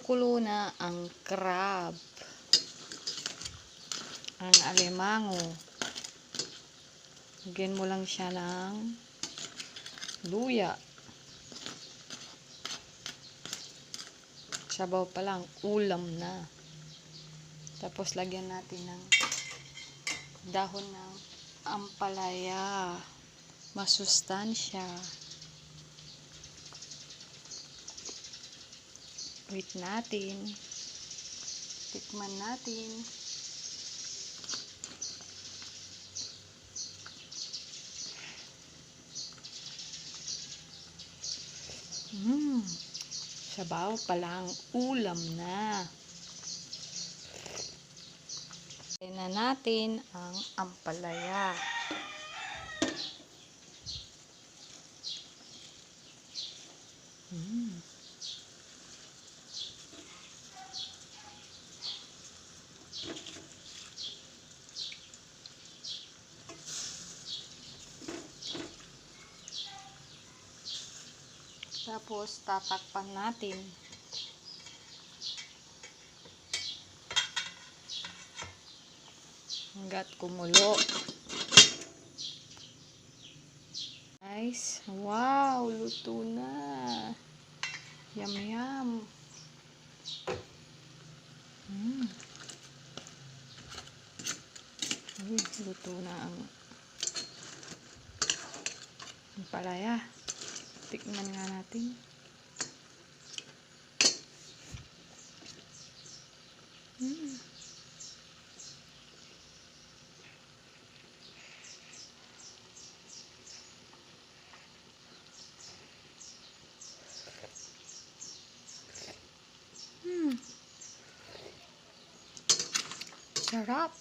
kumukulo na ang crab, ang alimango. Lagyan mo lang siya ng luya. Sabaw pa lang, ulam na. Tapos lagyan natin ng dahon ng ampalaya. Masustansya. Wait natin. Tikman natin. Sabaw pa lang, ulam na. Lagyan na natin ang ampalaya. Tapos tatakpan natin. Hanggat kumulo. Guys, wow, luto na. Yum yum. Luto na ang ampalaya. Tikman nga natin. Sarap.